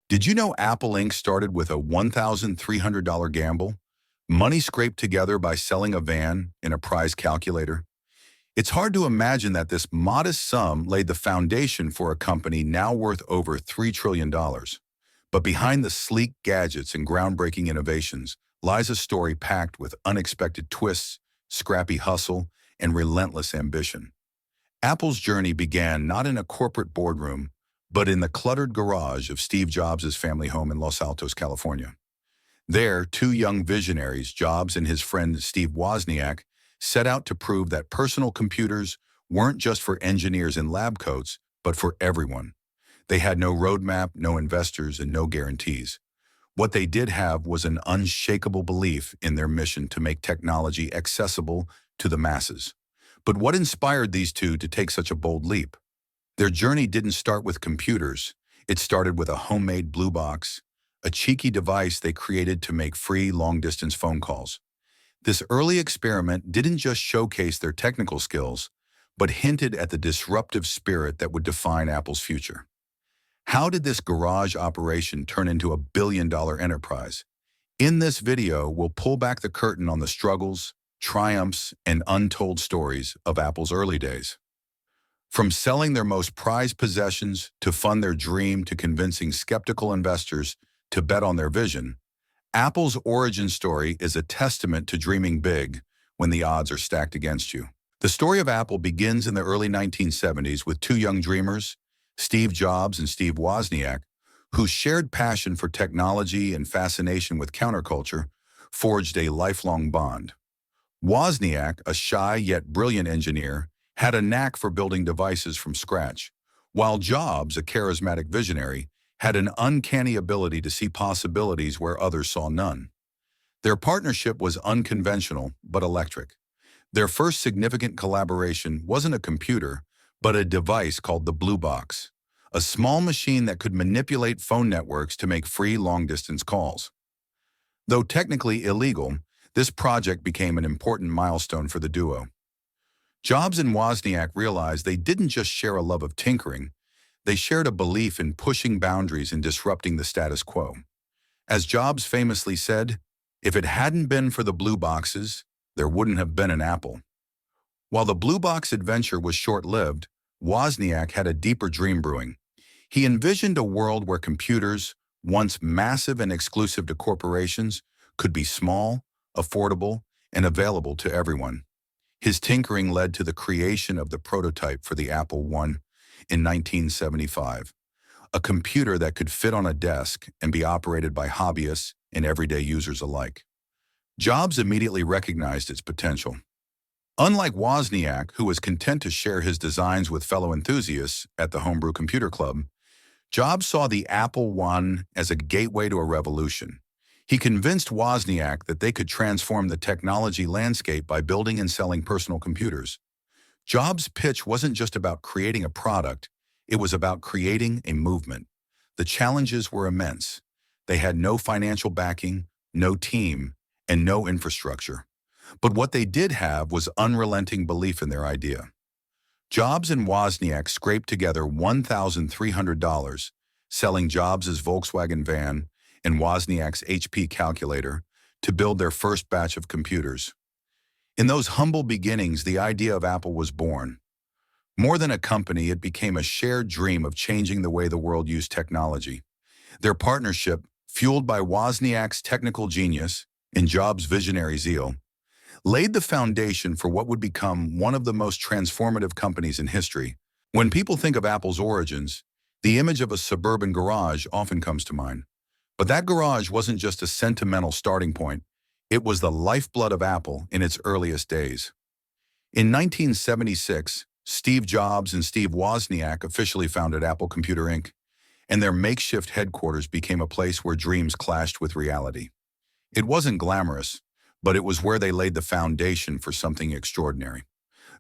Did you know Apple Inc. started with a $1,300 gamble? Money scraped together by selling a van in a prize calculator? It's hard to imagine that this modest sum laid the foundation for a company now worth over $3 trillion. But behind the sleek gadgets and groundbreaking innovations lies a story packed with unexpected twists, scrappy hustle, and relentless ambition. Apple's journey began not in a corporate boardroom, but in the cluttered garage of Steve Jobs' family home in Los Altos, California. There, two young visionaries, Jobs and his friend Steve Wozniak, set out to prove that personal computers weren't just for engineers in lab coats, but for everyone. They had no roadmap, no investors, and no guarantees. What they did have was an unshakable belief in their mission to make technology accessible to the masses. But what inspired these two to take such a bold leap? Their journey didn't start with computers. It started with a homemade blue box, a cheeky device they created to make free long-distance phone calls. This early experiment didn't just showcase their technical skills, but hinted at the disruptive spirit that would define Apple's future. How did this garage operation turn into a billion-dollar enterprise? In this video, we'll pull back the curtain on the struggles, triumphs, and untold stories of Apple's early days. From selling their most prized possessions to fund their dream to convincing skeptical investors to bet on their vision, Apple's origin story is a testament to dreaming big when the odds are stacked against you. The story of Apple begins in the early 1970s with two young dreamers, Steve Jobs and Steve Wozniak, whose shared passion for technology and fascination with counterculture forged a lifelong bond. Wozniak, a shy yet brilliant engineer, had a knack for building devices from scratch, while Jobs, a charismatic visionary, had an uncanny ability to see possibilities where others saw none. Their partnership was unconventional but electric. Their first significant collaboration wasn't a computer, but a device called the Blue Box, a small machine that could manipulate phone networks to make free long-distance calls. Though technically illegal, this project became an important milestone for the duo. Jobs and Wozniak realized they didn't just share a love of tinkering, they shared a belief in pushing boundaries and disrupting the status quo. As Jobs famously said, "If it hadn't been for the blue boxes, there wouldn't have been an Apple." While the blue box adventure was short-lived, Wozniak had a deeper dream brewing. He envisioned a world where computers, once massive and exclusive to corporations, could be small, affordable, and available to everyone. His tinkering led to the creation of the prototype for the Apple I in 1975, a computer that could fit on a desk and be operated by hobbyists and everyday users alike. Jobs immediately recognized its potential. Unlike Wozniak, who was content to share his designs with fellow enthusiasts at the Homebrew Computer Club, Jobs saw the Apple I as a gateway to a revolution. He convinced Wozniak that they could transform the technology landscape by building and selling personal computers. Jobs' pitch wasn't just about creating a product, it was about creating a movement. The challenges were immense. They had no financial backing, no team, and no infrastructure. But what they did have was unrelenting belief in their idea. Jobs and Wozniak scraped together $1,300, selling Jobs' Volkswagen van and Wozniak's HP calculator to build their first batch of computers. In those humble beginnings, the idea of Apple was born. More than a company, it became a shared dream of changing the way the world used technology. Their partnership, fueled by Wozniak's technical genius and Jobs' visionary zeal, laid the foundation for what would become one of the most transformative companies in history. When people think of Apple's origins, the image of a suburban garage often comes to mind. But that garage wasn't just a sentimental starting point. It was the lifeblood of Apple in its earliest days. In 1976, Steve Jobs and Steve Wozniak officially founded Apple Computer Inc., and their makeshift headquarters became a place where dreams clashed with reality. It wasn't glamorous, but it was where they laid the foundation for something extraordinary.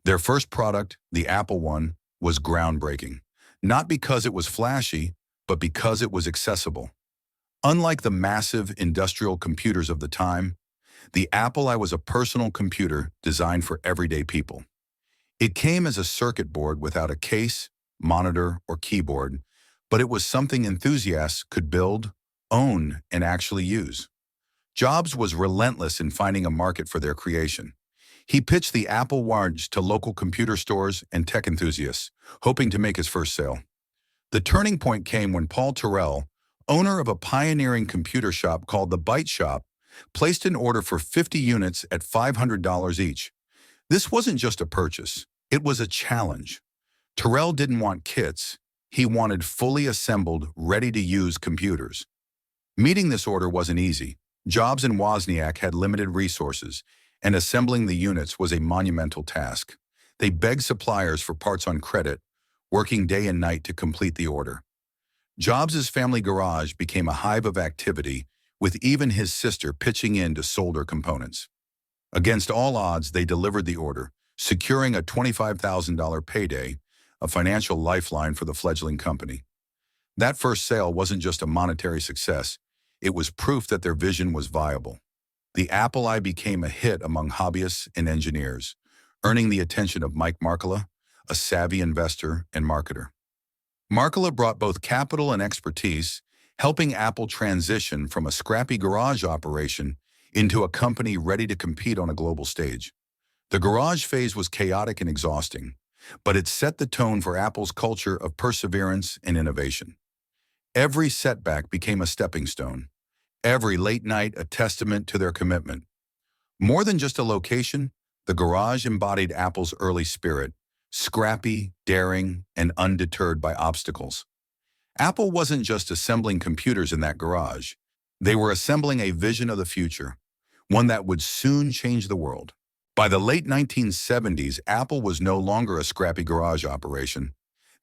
Their first product, the Apple I, was groundbreaking, not because it was flashy, but because it was accessible. Unlike the massive industrial computers of the time, the Apple I was a personal computer designed for everyday people. It came as a circuit board without a case, monitor, or keyboard, but it was something enthusiasts could build, own, and actually use. Jobs was relentless in finding a market for their creation. He pitched the Apple Watch to local computer stores and tech enthusiasts, hoping to make his first sale. The turning point came when Paul Terrell, owner of a pioneering computer shop called the Byte Shop, placed an order for 50 units at $500 each. This wasn't just a purchase, it was a challenge. Terrell didn't want kits, he wanted fully assembled, ready-to-use computers. Meeting this order wasn't easy. Jobs and Wozniak had limited resources, and assembling the units was a monumental task. They begged suppliers for parts on credit, working day and night to complete the order. Jobs' family garage became a hive of activity, with even his sister pitching in to solder components. Against all odds, they delivered the order, securing a $25,000 payday, a financial lifeline for the fledgling company. That first sale wasn't just a monetary success, it was proof that their vision was viable. The Apple I became a hit among hobbyists and engineers, earning the attention of Mike Markkula, a savvy investor and marketer. Markkula brought both capital and expertise, helping Apple transition from a scrappy garage operation into a company ready to compete on a global stage. The garage phase was chaotic and exhausting, but it set the tone for Apple's culture of perseverance and innovation. Every setback became a stepping stone, every late night a testament to their commitment. More than just a location, the garage embodied Apple's early spirit, scrappy, daring, and undeterred by obstacles. Apple wasn't just assembling computers in that garage. They were assembling a vision of the future, one that would soon change the world. By the late 1970s, Apple was no longer a scrappy garage operation.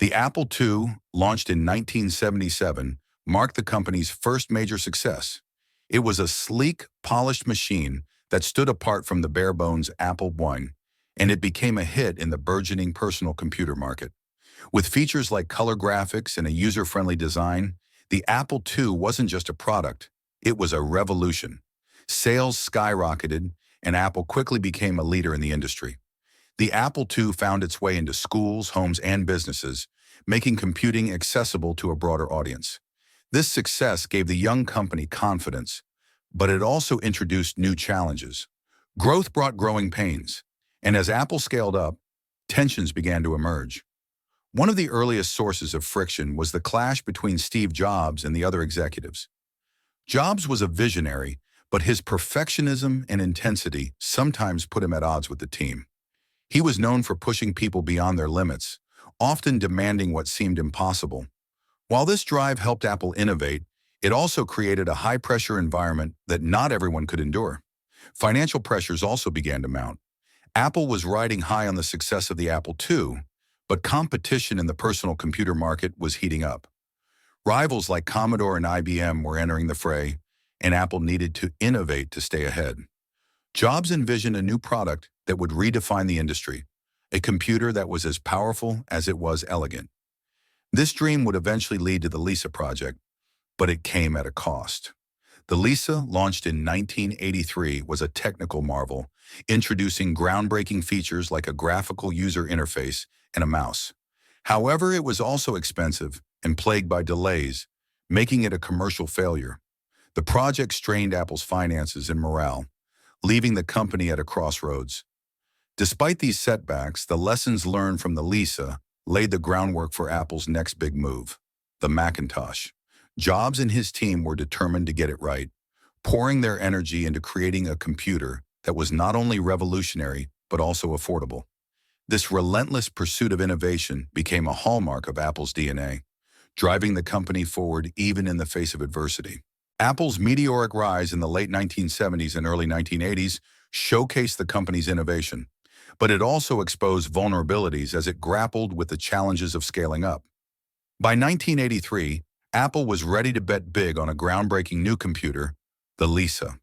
The Apple II, launched in 1977, marked the company's first major success. It was a sleek, polished machine that stood apart from the bare-bones Apple I, and it became a hit in the burgeoning personal computer market. With features like color graphics and a user-friendly design, the Apple II wasn't just a product, it was a revolution. Sales skyrocketed, and Apple quickly became a leader in the industry. The Apple II found its way into schools, homes, and businesses, making computing accessible to a broader audience. This success gave the young company confidence, but it also introduced new challenges. Growth brought growing pains, and as Apple scaled up, tensions began to emerge. One of the earliest sources of friction was the clash between Steve Jobs and the other executives. Jobs was a visionary, but his perfectionism and intensity sometimes put him at odds with the team. He was known for pushing people beyond their limits, often demanding what seemed impossible. While this drive helped Apple innovate, it also created a high-pressure environment that not everyone could endure. Financial pressures also began to mount. Apple was riding high on the success of the Apple II, but competition in the personal computer market was heating up. Rivals like Commodore and IBM were entering the fray, and Apple needed to innovate to stay ahead. Jobs envisioned a new product that would redefine the industry, a computer that was as powerful as it was elegant. This dream would eventually lead to the Lisa project, but it came at a cost. The Lisa, launched in 1983, was a technical marvel, introducing groundbreaking features like a graphical user interface and a mouse. However, it was also expensive and plagued by delays, making it a commercial failure. The project strained Apple's finances and morale, leaving the company at a crossroads. Despite these setbacks, the lessons learned from the Lisa laid the groundwork for Apple's next big move, the Macintosh. Jobs and his team were determined to get it right, pouring their energy into creating a computer that was not only revolutionary, but also affordable. This relentless pursuit of innovation became a hallmark of Apple's DNA, driving the company forward even in the face of adversity. Apple's meteoric rise in the late 1970s and early 1980s showcased the company's innovation, but it also exposed vulnerabilities as it grappled with the challenges of scaling up. By 1983, Apple was ready to bet big on a groundbreaking new computer, the Lisa.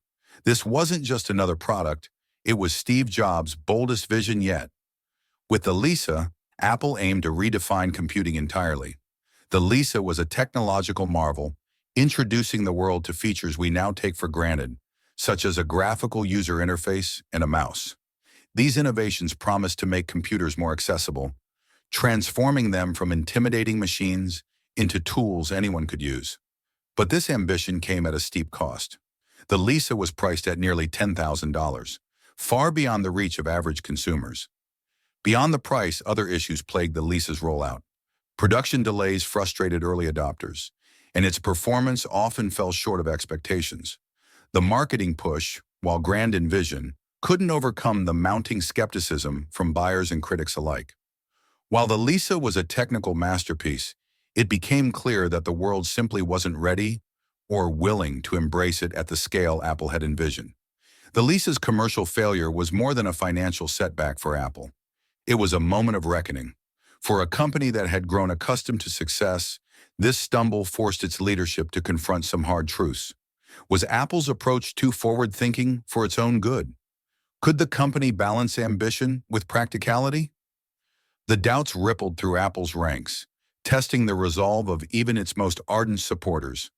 This wasn't just another product, it was Steve Jobs' boldest vision yet. With the Lisa, Apple aimed to redefine computing entirely. The Lisa was a technological marvel, introducing the world to features we now take for granted, such as a graphical user interface and a mouse. These innovations promised to make computers more accessible, transforming them from intimidating machines into tools anyone could use. But this ambition came at a steep cost. The Lisa was priced at nearly $10,000, far beyond the reach of average consumers. Beyond the price, other issues plagued the Lisa's rollout. Production delays frustrated early adopters, and its performance often fell short of expectations. The marketing push, while grand in vision, couldn't overcome the mounting skepticism from buyers and critics alike. While the Lisa was a technical masterpiece, it became clear that the world simply wasn't ready or willing to embrace it at the scale Apple had envisioned. The Lisa's commercial failure was more than a financial setback for Apple. It was a moment of reckoning. For a company that had grown accustomed to success, this stumble forced its leadership to confront some hard truths. Was Apple's approach too forward-thinking for its own good? Could the company balance ambition with practicality? The doubts rippled through Apple's ranks, testing the resolve of even its most ardent supporters.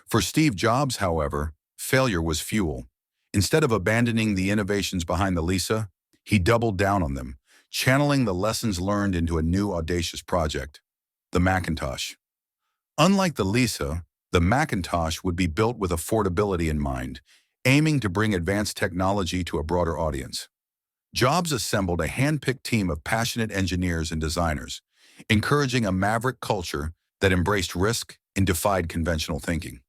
For Steve Jobs, however, failure was fuel. Instead of abandoning the innovations behind the Lisa, he doubled down on them, channeling the lessons learned into a new audacious project, the Macintosh. Unlike the Lisa, the Macintosh would be built with affordability in mind, aiming to bring advanced technology to a broader audience. Jobs assembled a hand-picked team of passionate engineers and designers, encouraging a maverick culture that embraced risk and defied conventional thinking.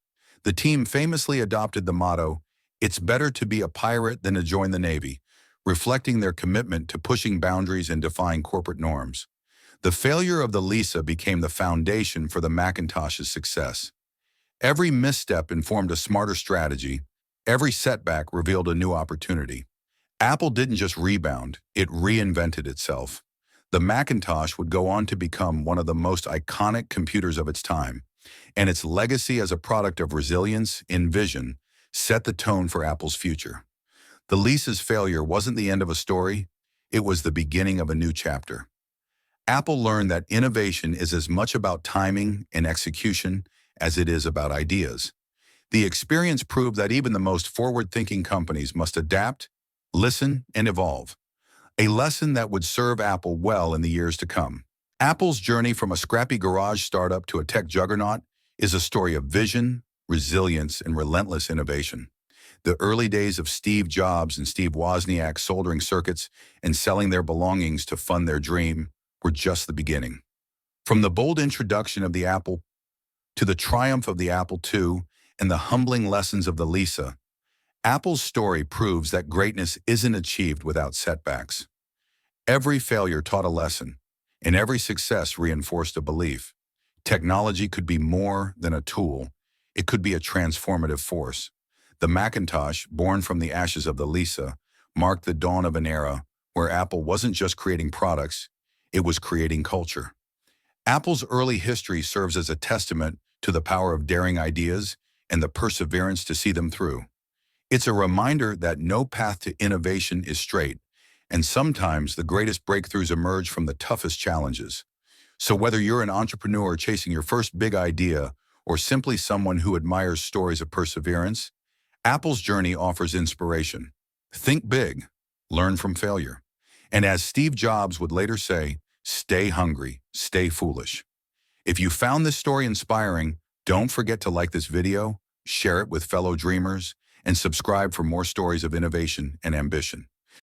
The team famously adopted the motto, "It's better to be a pirate than to join the Navy," reflecting their commitment to pushing boundaries and defying corporate norms. The failure of the Lisa became the foundation for the Macintosh's success. Every misstep informed a smarter strategy. Every setback revealed a new opportunity. Apple didn't just rebound, it reinvented itself. The Macintosh would go on to become one of the most iconic computers of its time, and its legacy as a product of resilience and vision set the tone for Apple's future. The Lisa's failure wasn't the end of a story, it was the beginning of a new chapter. Apple learned that innovation is as much about timing and execution as it is about ideas. The experience proved that even the most forward-thinking companies must adapt, listen, and evolve, a lesson that would serve Apple well in the years to come. Apple's journey from a scrappy garage startup to a tech juggernaut is a story of vision, resilience, and relentless innovation. The early days of Steve Jobs and Steve Wozniak soldering circuits and selling their belongings to fund their dream were just the beginning. From the bold introduction of the Apple to the triumph of the Apple II and the humbling lessons of the Lisa, Apple's story proves that greatness isn't achieved without setbacks. Every failure taught a lesson, and every success reinforced a belief. Technology could be more than a tool. It could be a transformative force. The Macintosh, born from the ashes of the Lisa, marked the dawn of an era where Apple wasn't just creating products, it was creating culture. Apple's early history serves as a testament to the power of daring ideas and the perseverance to see them through. It's a reminder that no path to innovation is straight, and sometimes the greatest breakthroughs emerge from the toughest challenges. So whether you're an entrepreneur chasing your first big idea or simply someone who admires stories of perseverance, Apple's journey offers inspiration. Think big, learn from failure. And as Steve Jobs would later say, stay hungry, stay foolish. If you found this story inspiring, don't forget to like this video, share it with fellow dreamers, and subscribe for more stories of innovation and ambition.